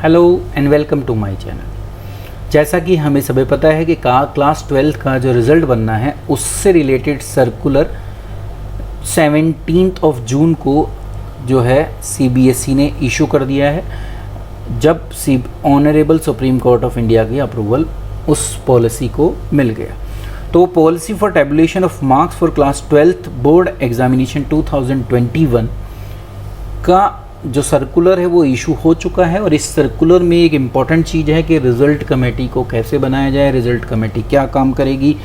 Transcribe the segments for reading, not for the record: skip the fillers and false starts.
Hello and welcome to my channel. जैसा कि हमें सभी पता है कि क्लास 12 का जो रिज़ल्ट बनना है उससे रिलेटेड सर्कुलर 17 जून को जो है CBSE ने इशू कर दिया है, जब honourable supreme court of India की अप्रूवल उस पॉलिसी को मिल गया। तो policy for tabulation of marks for class 12 board examination 2021 का जो सर्कुलर है वो इशू हो चुका है। और इस सर्कुलर में एक इम्पॉर्टेंट चीज़ है कि रिज़ल्ट कमेटी को कैसे बनाया जाए, रिज़ल्ट कमेटी क्या काम करेगी,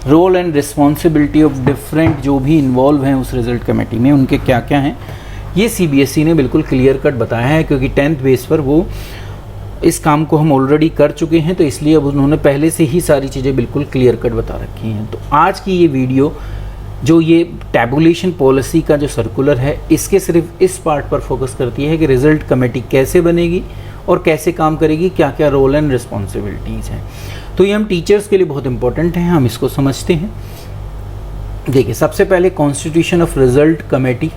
role and responsibility of different जो भी इन्वॉल्व हैं उस रिज़ल्ट कमेटी में उनके क्या क्या हैं, ये CBSE ने बिल्कुल क्लियर कट बताया है। क्योंकि 10th बेस पर वो इस काम को हम ऑलरेडी कर चुके हैं, तो इसलिए अब उन्होंने पहले से ही सारी चीज़ें बिल्कुल क्लियर कट बता रखी हैं। तो आज की ये वीडियो जो ये टैबुलेशन पॉलिसी का जो सर्कुलर है इसके सिर्फ इस पार्ट पर फोकस करती है कि रिज़ल्ट कमेटी कैसे बनेगी और कैसे काम करेगी, क्या क्या रोल एंड रिस्पॉन्सिबिलिटीज़ हैं। तो ये हम टीचर्स के लिए बहुत इंपॉर्टेंट हैं, हम इसको समझते हैं। देखिए, सबसे पहले कॉन्स्टिट्यूशन ऑफ रिज़ल्ट कमेटी।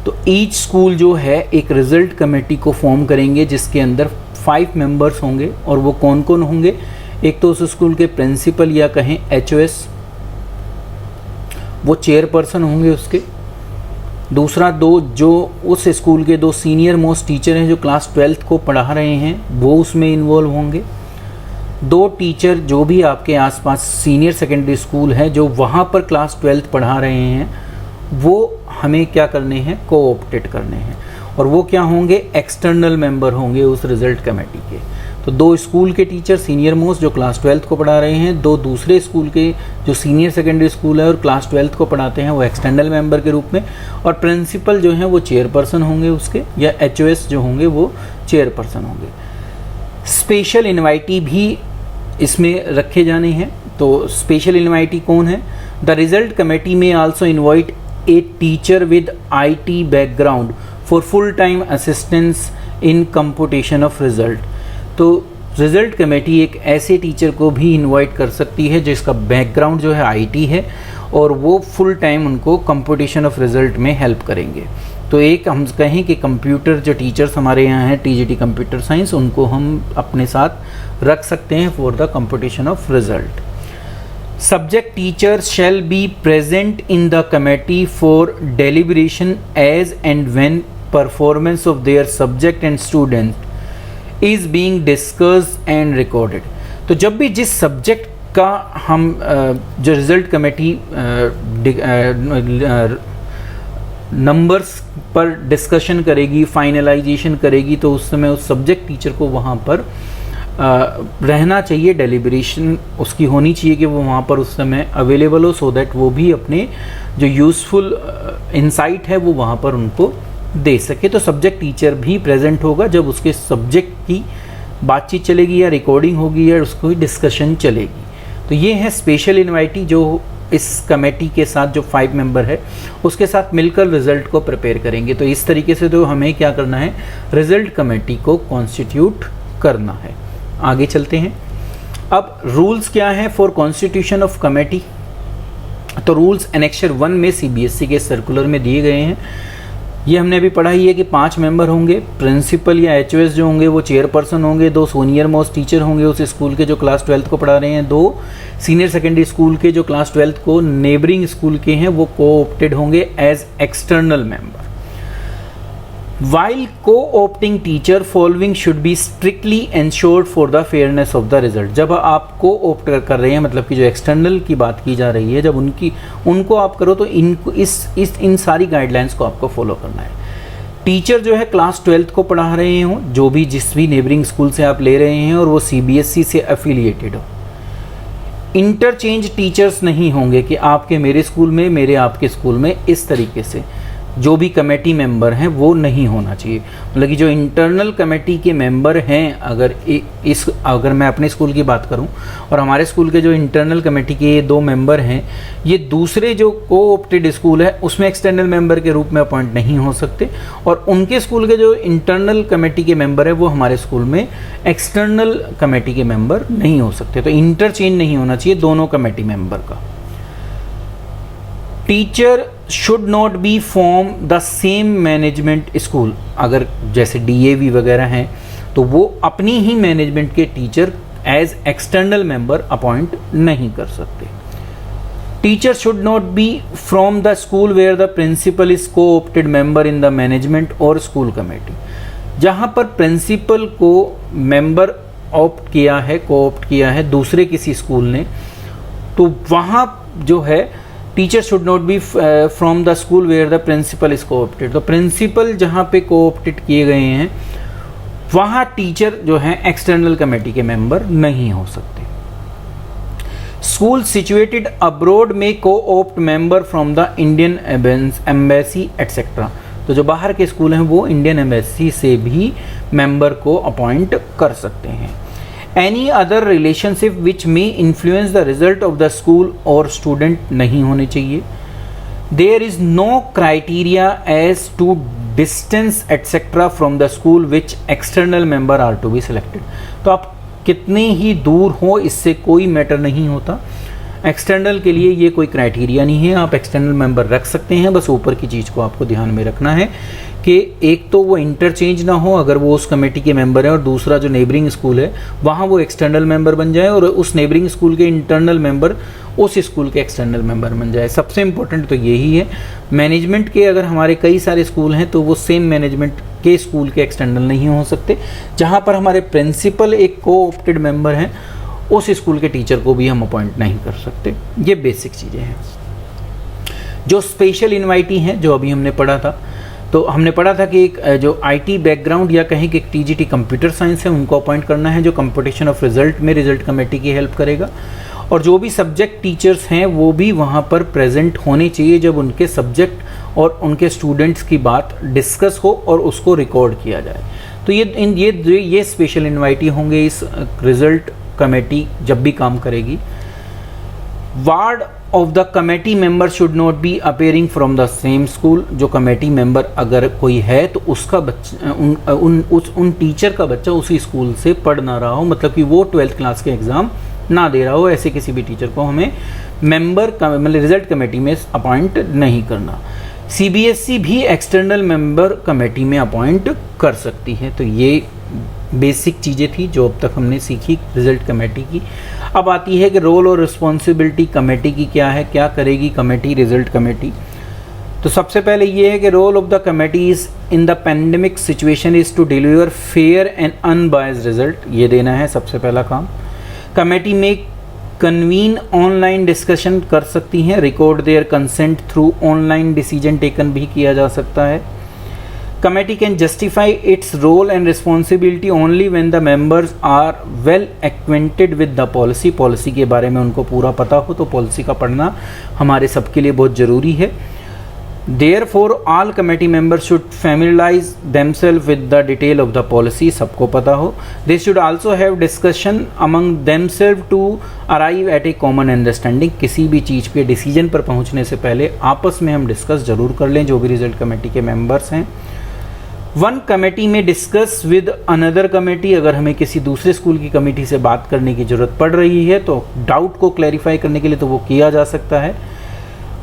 तो ईच स्कूल जो है एक रिज़ल्ट कमेटी को फॉर्म करेंगे जिसके अंदर 5 मेंबर्स होंगे। और वो कौन कौन होंगे? एक तो उस स्कूल के प्रिंसिपल या कहें HOS, वो चेयरपर्सन होंगे उसके। दूसरा, दो जो उस स्कूल के 2 सीनियर मोस्ट टीचर हैं जो क्लास 12 को पढ़ा रहे हैं वो उसमें इन्वॉल्व होंगे। 2 टीचर जो भी आपके आसपास सीनियर सेकेंडरी स्कूल है जो वहाँ पर क्लास 12 पढ़ा रहे हैं वो हमें क्या करने हैं, कोऑप्टेड करने हैं। और वो क्या होंगे? एक्सटर्नल मेंबर होंगे उस रिज़ल्ट कमेटी के। तो 2 स्कूल के टीचर सीनियर मोस्ट जो क्लास 12 को पढ़ा रहे हैं, 2 दूसरे स्कूल के जो सीनियर सेकेंडरी स्कूल है और क्लास 12 को पढ़ाते हैं वो एक्सटर्नल मेंबर के रूप में। और प्रिंसिपल जो हैं वो चेयरपर्सन होंगे उसके, या HOS जो होंगे वो चेयरपर्सन होंगे। स्पेशल इन्वाइटी भी इसमें रखे जाने हैं। तो स्पेशल इन्वाइटी कौन है? द रिज़ल्ट कमेटी में also invite a teacher with IT background for full time assistance in computation of result. तो रिज़ल्ट कमेटी एक ऐसे टीचर को भी इनवाइट कर सकती है जिसका बैकग्राउंड जो है IT है और वो फुल टाइम उनको कंप्यूटेशन ऑफ रिज़ल्ट में हेल्प करेंगे। तो एक हम कहें कि कंप्यूटर जो टीचर्स हमारे यहाँ हैं TGT कंप्यूटर साइंस, उनको हम अपने साथ रख सकते हैं for the computation of result. Subject teachers shall be present in the committee for deliberation as and when performance of their subject and student is being discussed and recorded. तो जब भी जिस सब्जेक्ट का हम जो रिज़ल्ट कमेटी नंबर्स पर discussion करेगी, finalisation करेगी, तो उस समय उस सब्जेक्ट टीचर को वहाँ पर रहना चाहिए, डेलिब्रेशन उसकी होनी चाहिए कि वो वहाँ पर उस समय अवेलेबल हो, सो दैट वो भी अपने जो यूज़फुल इंसाइट है वो वहाँ पर उनको दे सके। तो सब्जेक्ट टीचर भी प्रेजेंट होगा जब उसके सब्जेक्ट की बातचीत चलेगी या रिकॉर्डिंग होगी या उसको डिस्कशन चलेगी। तो ये है स्पेशल इन्वाइटी जो इस कमेटी के साथ जो 5 मेंबर है उसके साथ मिलकर रिज़ल्ट को प्रिपेयर करेंगे। तो इस तरीके से तो हमें क्या करना है, रिज़ल्ट कमेटी को कॉन्स्टिट्यूट करना है। आगे चलते हैं। अब रूल्स क्या है फॉर कॉन्स्टिट्यूशन ऑफ कमेटी। तो रूल्स एनेक्चर 1 में CBSE के सर्कुलर में दिए गए हैं। ये हमने अभी पढ़ा ही है कि 5 मेंबर होंगे। प्रिंसिपल या HOS जो होंगे वो चेयरपर्सन होंगे, 2 सीनियर मोस्ट टीचर होंगे उस स्कूल के जो क्लास 12 को पढ़ा रहे हैं, 2 सीनियर सेकेंडरी स्कूल के जो क्लास 12 को नेबरिंग स्कूल के हैं वो कोऑप्टेड होंगे as external member. While co-opting teacher following should be strictly ensured for the fairness of the result। जब आप co-opt कर रहे हैं, मतलब कि जो एक्सटर्नल की बात की जा रही है, जब उनको आप करो तो इनको इन सारी गाइडलाइंस को आपको फॉलो करना है। टीचर जो है क्लास 12 को पढ़ा रहे हों, जो भी जिस भी नेबरिंग स्कूल से आप ले रहे हैं, और वो CBSE से एफिलिएटेड हो। इंटरचेंज टीचर्स नहीं होंगे कि आपके मेरे स्कूल में, मेरे आपके स्कूल में, इस तरीके से जो भी कमेटी मेंबर हैं वो नहीं होना चाहिए। मतलब कि जो इंटरनल कमेटी के मेंबर हैं, अगर मैं अपने स्कूल की बात करूं और हमारे स्कूल के जो इंटरनल कमेटी के ये 2 मेंबर हैं, ये दूसरे जो कोऑप्टेड स्कूल है उसमें एक्सटर्नल मेंबर के रूप में अपॉइंट नहीं हो सकते, और उनके स्कूल के जो इंटरनल कमेटी के मेंबर है वो हमारे स्कूल में एक्सटर्नल कमेटी के मेंबर नहीं हो सकते। तो इंटरचेंज नहीं होना चाहिए दोनों कमेटी मेंबर का। Teacher should not be from the same management school. अगर जैसे DAV वगैरह हैं तो वो अपनी ही मैनेजमेंट के teacher as external member appoint नहीं कर सकते। Teacher should not be from the school where the principal is co-opted member in the management और स्कूल कमेटी। जहां पर प्रिंसिपल को मेंबर ऑप्ट किया है, को-ऑप्ट किया है दूसरे किसी स्कूल ने, तो वहां जो है teacher should not be from the school where the principal is co-opted. तो प्रिंसिपल जहां पे को-ऑप्टेड किए गए हैं वहां टीचर जो है एक्सटर्नल कमेटी के मेंबर नहीं हो सकते। स्कूल सिचुएटेड अब्रॉड में co-opt member from the Indian embassy etcetera. तो जो बाहर के स्कूल हैं वो इंडियन एम्बेसी से भी मेंबर को अपॉइंट कर सकते हैं। Any other relationship which may influence the result of the school or student नहीं होने चाहिए। There is no criteria as to distance etcetera from the school which external member are to be selected. तो आप कितने ही दूर हो इससे कोई मैटर नहीं होता। एक्सटर्नल के लिए ये कोई क्राइटेरिया नहीं है, आप एक्सटर्नल मेंबर रख सकते हैं। बस ऊपर की चीज़ को आपको ध्यान में रखना है कि एक तो वो इंटरचेंज ना हो, अगर वो उस कमेटी के मेंबर है और दूसरा जो नेबरिंग स्कूल है वहाँ वो एक्सटर्नल मेंबर बन जाए और उस नेबरिंग स्कूल के इंटरनल मेंबर उस स्कूल के एक्सटर्नल मेंबर बन जाए। सबसे इम्पोर्टेंट तो यही है। मैनेजमेंट के अगर हमारे कई सारे स्कूल हैं तो वो सेम मैनेजमेंट के स्कूल के एक्सटर्नल नहीं हो सकते। जहाँ पर हमारे प्रिंसिपल एक को-ऑप्टेड मेंबर हैं उस स्कूल के टीचर को भी हम अपॉइंट नहीं कर सकते। ये बेसिक चीज़ें हैं। जो स्पेशल इनवाइटी हैं जो अभी हमने पढ़ा था, तो हमने पढ़ा था कि एक जो आईटी बैकग्राउंड या कहीं कि एक टीजीटी कंप्यूटर साइंस है उनको अपॉइंट करना है, जो कंपटीशन ऑफ रिजल्ट में रिजल्ट कमेटी की हेल्प करेगा। और जो भी सब्जेक्ट टीचर्स हैं वो भी वहाँ पर प्रेजेंट होने चाहिए जब उनके सब्जेक्ट और उनके स्टूडेंट्स की बात डिस्कस हो और उसको रिकॉर्ड किया जाए। तो ये स्पेशल इनवाइटी होंगे इस रिजल्ट कमेटी जब भी काम करेगी। Ward of the committee member should not B appearing from the same school. जो कमेटी मेंबर अगर कोई है तो उसका बच्चा उन टीचर का बच्चा उसी स्कूल से पढ़ ना रहा हो, मतलब कि वो 12th क्लास के एग्ज़ाम ना दे रहा हो। ऐसे किसी भी टीचर को हमें मेंबर मतलब रिजल्ट कमेटी में अपॉइंट नहीं करना। सीबीएसई भी एक्सटर्नल मेंबर कमेटी में अपॉइंट कर सकती है। तो ये बेसिक चीज़ें थी जो अब तक हमने सीखी रिजल्ट कमेटी की। अब आती है कि रोल और रिस्पॉन्सिबिलिटी कमेटी की क्या है, क्या करेगी कमेटी, रिजल्ट कमेटी। तो सबसे पहले ये है कि role of the committee is in the pandemic situation is to deliver fair and unbiased result, ये देना है सबसे पहला काम। कमेटी में कन्वीन ऑनलाइन डिस्कशन कर सकती हैं, record their consent through online decision taken भी किया जा सकता है। Committee can justify its role and responsibility only when the members are well acquainted with the policy। Policy के बारे में उनको पूरा पता हो, तो पॉलिसी का पढ़ना हमारे सबके लिए बहुत ज़रूरी है। Therefore, all committee members should familiarize themselves with the detail of the policy। सबको पता हो। They should also have discussion among themselves to arrive at a common understanding। किसी भी चीज़ पे डिसीजन पर पहुंचने से पहले आपस में हम डिस्कस ज़रूर कर लें जो भी रिजल्ट कमेटी के मेंबर्स हैं। वन कमेटी में डिस्कस विद अनदर कमेटी, अगर हमें किसी दूसरे स्कूल की कमेटी से बात करने की ज़रूरत पड़ रही है तो डाउट को क्लैरिफाई करने के लिए तो वो किया जा सकता है।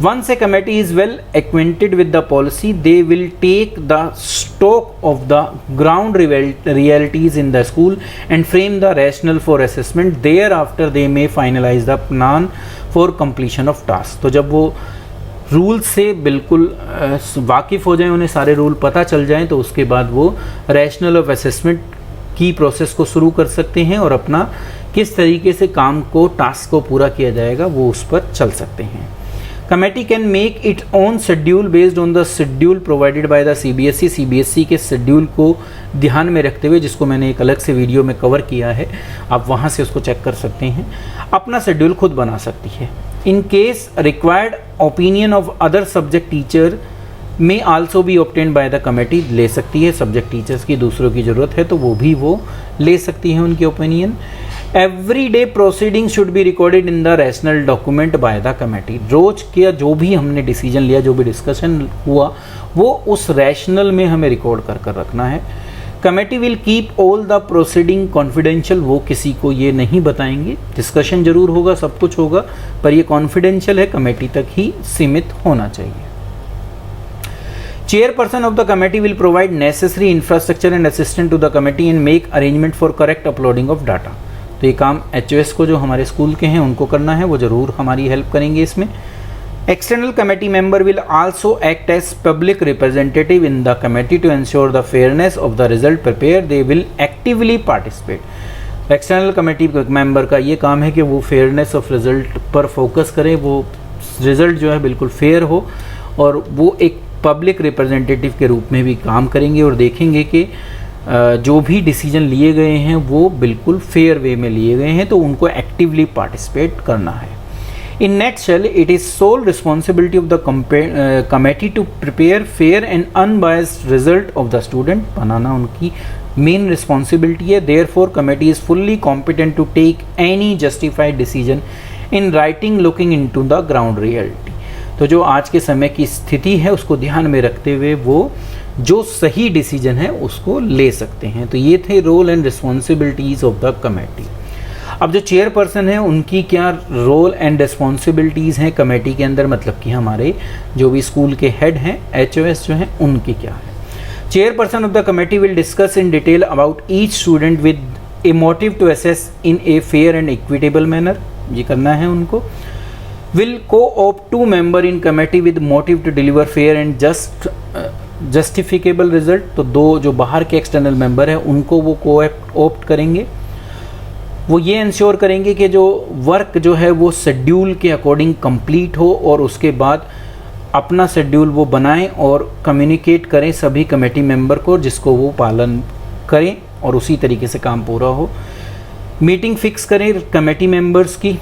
Once a committee is well acquainted with the policy they will take the stock of the ground realities in the school and frame the rational for assessment. Thereafter they may finalise the plan for completion of task. तो जब वो rule से बिल्कुल वाकिफ़ हो जाएं, उन्हें सारे rule पता चल जाएं, तो उसके बाद वो रैशनल ऑफ असेसमेंट की प्रोसेस को शुरू कर सकते हैं और अपना किस तरीके से काम को, टास्क को पूरा किया जाएगा वो उस पर चल सकते हैं। Committee can make it own schedule based on the schedule provided by the CBSE. CBSE के शेड्यूल को ध्यान में रखते हुए, जिसको मैंने एक अलग से वीडियो में कवर किया है, आप वहाँ से उसको चेक कर सकते हैं। अपना शेड्यूल खुद बना सकती है। In case required opinion of other subject teacher may also be obtained by the committee. ले सकती है, सब्जेक्ट टीचर्स की दूसरों की ज़रूरत है तो वो ले सकती हैं उनकी opinion. Every day proceeding should be recorded in the rational document by the committee. रोज के जो भी हमने डिसीजन लिया, जो भी डिस्कशन हुआ, वो उस रैशनल में हमें रिकॉर्ड कर रखना है। Committee will keep all the proceeding confidential. वो किसी को ये नहीं बताएंगे। डिस्कशन जरूर होगा, सब कुछ होगा, पर ये कॉन्फिडेंशियल है, कमेटी तक ही सीमित होना चाहिए। Chairperson of the committee will provide necessary infrastructure and assistance to the committee and make arrangement for correct uploading of data. तो ये काम HOS को जो हमारे स्कूल के हैं उनको करना है, वो ज़रूर हमारी हेल्प करेंगे इसमें. External committee member will also act as public representative in the committee to ensure the fairness of the result prepared. They will actively participate. External committee member का ये काम है कि वो फेयरनेस ऑफ रिज़ल्ट पर focus करें, वो result जो है बिल्कुल फेयर हो, और वो एक पब्लिक रिप्रेजेंटेटिव के रूप में भी काम करेंगे और देखेंगे कि जो भी डिसीजन लिए गए हैं वो बिल्कुल फेयर वे में लिए गए हैं, तो उनको एक्टिवली पार्टिसिपेट करना है. In nutshell, it is sole responsibility of the committee to prepare fair and unbiased result of the student. बनाना उनकी main responsibility है. Therefore, committee is fully competent to take any justified decision in writing looking into the ground reality. तो जो आज के समय की स्थिति है उसको ध्यान में रखते हुए वो जो सही डिसीजन है उसको ले सकते हैं. तो ये थे role and responsibilities of the committee. अब जो चेयरपर्सन है उनकी क्या रोल एंड रिस्पॉन्सिबिलिटीज़ हैं कमेटी के अंदर, मतलब कि हमारे जो भी स्कूल के हेड हैं HOS जो हैं उनकी क्या है. Chairperson of the committee will discuss in detail about each student with a motive to assess in a fair and equitable manner. ये करना है उनको. Will co-opt 2 member in committee with motive to deliver fair and justificable result. तो 2 जो बाहर के external member हैं उनको वो co-opt करेंगे. वो ये इंश्योर करेंगे कि जो वर्क जो है वो शेड्यूल के अकॉर्डिंग कंप्लीट हो, और उसके बाद अपना शेड्यूल वो बनाएं और कम्युनिकेट करें सभी कमेटी मेंबर को, जिसको वो पालन करें और उसी तरीके से काम पूरा हो. मीटिंग फिक्स करें कमेटी मेंबर्स की.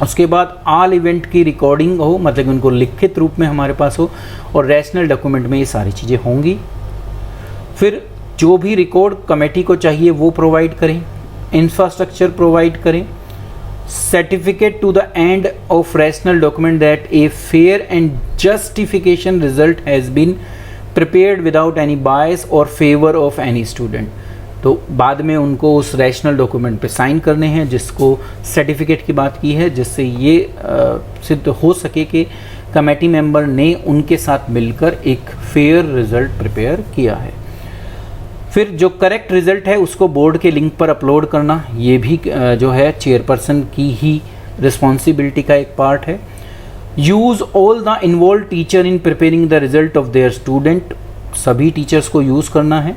उसके बाद ऑल इवेंट की रिकॉर्डिंग हो, मतलब उनको लिखित रूप में हमारे पास हो, और रैशनल डॉक्यूमेंट में ये सारी चीज़ें होंगी. फिर जो भी रिकॉर्ड कमेटी को चाहिए वो प्रोवाइड करें, इंफ्रास्ट्रक्चर प्रोवाइड करें, certificate to the end of rational document that a fair and justification result has been prepared without any bias or favour of any student. तो बाद में उनको उस रैशनल डॉक्यूमेंट पे साइन करने हैं, जिसको सर्टिफिकेट की बात की है, जिससे ये सिद्ध हो सके कि कमेटी मेंबर ने उनके साथ मिलकर एक फेयर रिज़ल्ट प्रिपेयर किया है. फिर जो करेक्ट रिज़ल्ट है उसको बोर्ड के लिंक पर अपलोड करना, ये भी जो है चेयरपर्सन की ही रिस्पॉन्सिबिलिटी का एक पार्ट है. Use all the involve teacher in preparing the result of their student. सभी टीचर्स को यूज़ करना है.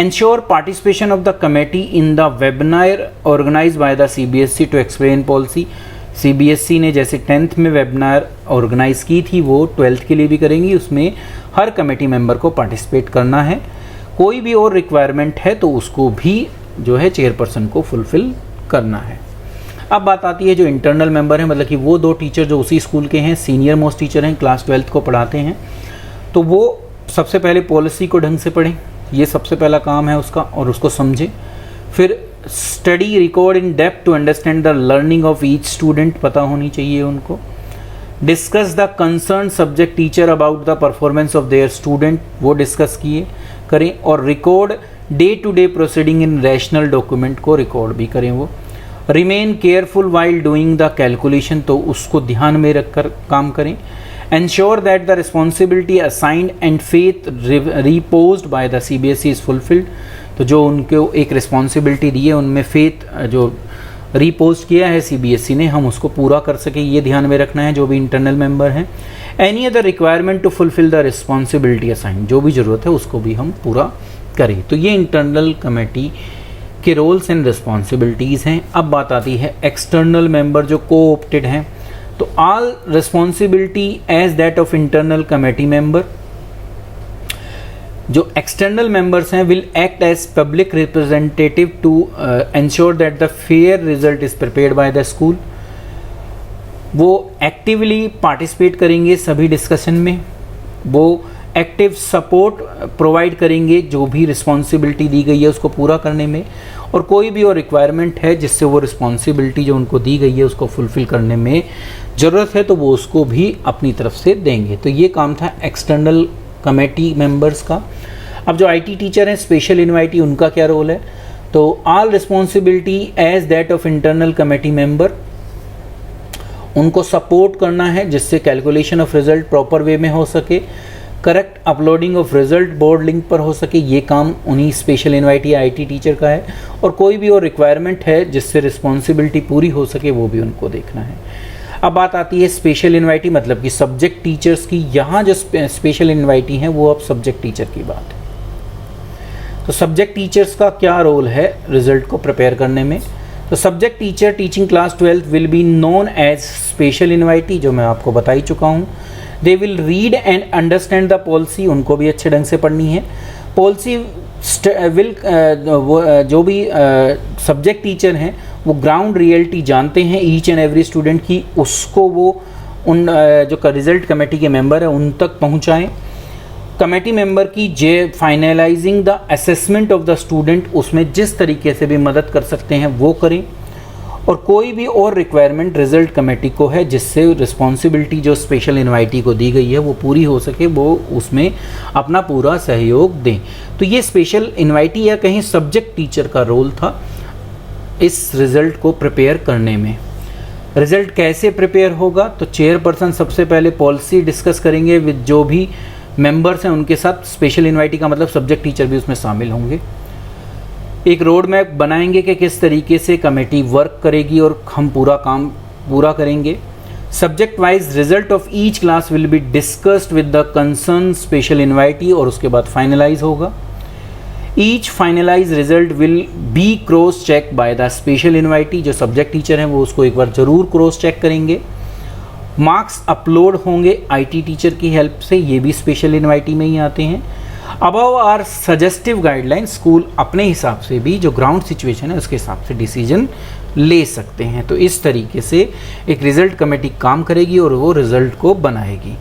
Ensure participation of the committee in the webinar organized by the CBSE to explain policy. CBSE ने जैसे 10th में webinar organise की थी वो 12th के लिए भी करेंगी. उसमें हर कमेटी मेंबर को पार्टिसिपेट करना है. कोई भी और रिक्वायरमेंट है तो उसको भी जो है चेयरपर्सन को फुलफिल करना है. अब बात आती है जो इंटरनल मेंबर हैं, मतलब कि वो 2 टीचर जो उसी स्कूल के हैं, सीनियर मोस्ट टीचर हैं, क्लास 12th को पढ़ाते हैं. तो वो सबसे पहले पॉलिसी को ढंग से पढ़ें, ये सबसे पहला काम है उसका, और उसको समझें. फिर study record in depth to understand the learning of each student पता होनी चाहिए उनको. Discuss the concern subject teacher about the performance of their student, वो डिस्कस करें. और record day to day proceeding in rational document को record भी करें. वो remain careful while doing the calculation, तो उसको ध्यान में रखकर काम करें. Ensure that the responsibility assigned and faith reposed by the CBSE is fulfilled. तो जो उनको एक रिस्पॉन्सिबिलिटी दी है उनमें फेथ जो रिपोज किया है CBSE ने, हम उसको पूरा कर सके, ये ध्यान में रखना है जो भी इंटरनल मेंबर हैं. Any other requirement to fulfil the responsibility assign, जो भी ज़रूरत है उसको भी हम पूरा करें. तो ये इंटरनल कमेटी के रोल्स एंड रिस्पॉन्सिबिलिटीज़ हैं. अब बात आती है एक्सटर्नल मेंबर जो को-ऑप्टेड हैं. तो all responsibility as that of internal committee member. जो एक्सटर्नल मेंबर्स हैं will act as public representative to ensure that the fair result is prepared by the school. वो एक्टिवली पार्टिसिपेट करेंगे सभी discussion में. वो एक्टिव सपोर्ट प्रोवाइड करेंगे जो भी रिस्पॉन्सिबिलिटी दी गई है उसको पूरा करने में. और कोई भी और रिक्वायरमेंट है जिससे वो रिस्पॉन्सिबिलिटी जो उनको दी गई है उसको फुलफिल करने में ज़रूरत है तो वो उसको भी अपनी तरफ से देंगे. तो ये काम था एक्सटर्नल कमेटी मेंबर्स का. अब जो IT टीचर हैं स्पेशल इनवाइटी, उनका क्या रोल है? तो all responsibility as that of internal committee member. उनको सपोर्ट करना है जिससे calculation of result proper way में हो सके. Correct uploading of result board link पर हो सके, ये काम उन्हीं स्पेशल इनवाइटी आईटी टीचर का है। और कोई भी और रिक्वायरमेंट है जिससे रिस्पॉन्सिबिलिटी पूरी हो सके वो भी उनको देखना है। अब बात आती है स्पेशल इनवाइटी मतलब कि सब्जेक्ट टीचर्स की। यहाँ जो स्पेशल इनवाइटी हैं वो अब सब्जेक्ट टीचर की बात है। तो सब्जेक्ट टीचर्स का क्या रोल है रिजल्ट को प्रिपेयर करने में? तो subject teacher teaching class 12 will be known as special invitee, जो मैं आपको बता ही चुका हूँ। They will read and understand the policy, उनको भी अच्छे ढंग से पढ़नी है। पॉलिसी विल जो भी सब्जेक्ट टीचर हैं वो ग्राउंड रियलिटी जानते हैं ईच एंड एवरी स्टूडेंट की, उसको वो उन जो रिजल्ट कमेटी के मेंबर है उन तक पहुँचाएँ। कमेटी मेंबर की finalising the assessment of the student, उसमें जिस तरीके से भी मदद कर सकते हैं वो करें। और कोई भी और रिक्वायरमेंट रिजल्ट कमेटी को है जिससे रिस्पॉन्सिबिलिटी जो स्पेशल इनवाइटी को दी गई है वो पूरी हो सके, वो उसमें अपना पूरा सहयोग दें। तो ये स्पेशल इनवाइटी या कहीं सब्जेक्ट टीचर का रोल था इस रिज़ल्ट को प्रिपेयर करने में। रिज़ल्ट कैसे प्रिपेयर होगा? तो चेयरपर्सन सबसे पहले पॉलिसी डिस्कस करेंगे विद जो भी मेंबर्स हैं उनके साथ। स्पेशल इनवाइटी का मतलब सब्जेक्ट टीचर भी उसमें शामिल होंगे। एक रोड मैप बनाएंगे कि किस तरीके से कमेटी वर्क करेगी और हम पूरा काम पूरा करेंगे। Subject wise result of each class will be discussed with the concern special invitee और उसके बाद फाइनलाइज होगा। Each finalise result will be cross check by the special invitee, जो सब्जेक्ट टीचर हैं वो उसको एक बार ज़रूर क्रॉस चेक करेंगे। मार्क्स अपलोड होंगे आईटी टीचर की हेल्प से, ये भी स्पेशल इनवाइटी में ही आते हैं। Above are suggestive guideline, school अपने हिसाब से भी जो ग्राउंड सिचुएशन है उसके हिसाब से डिसीजन ले सकते हैं। तो इस तरीके से एक रिज़ल्ट कमेटी काम करेगी और वो रिज़ल्ट को बनाएगी।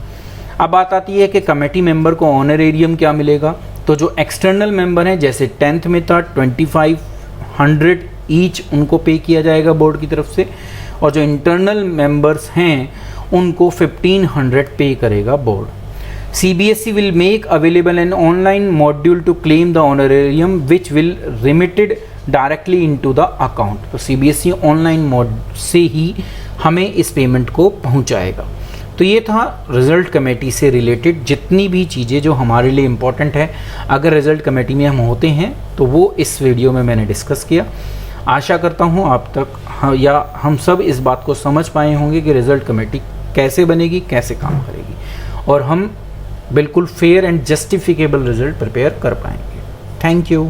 अब बात आती है कि कमेटी मेंबर को ऑनरेरियम क्या मिलेगा। तो जो एक्सटर्नल मेंबर हैं जैसे 10th में था 2500 ईच उनको पे किया जाएगा बोर्ड की तरफ से, और जो इंटरनल मेंबर्स हैं उनको 1500 पे करेगा board. CBSE will make available an online module to claim the honorarium which will remitted directly into the account। तो CBSE ऑनलाइन मोड से ही हमें इस पेमेंट को पहुंचाएगा। तो ये था रिज़ल्ट कमेटी से रिलेटेड जितनी भी चीज़ें जो हमारे लिए इम्पॉर्टेंट है अगर रिज़ल्ट कमेटी में हम होते हैं तो वो इस वीडियो में मैंने डिस्कस किया। आशा करता हूँ आप तक या हम सब इस बात को समझ पाए होंगे कि रिज़ल्ट कमेटी कैसे बनेगी, कैसे काम करेगी, और हम बिल्कुल fair and justiciable result prepare कर पाएंगे। Thank you.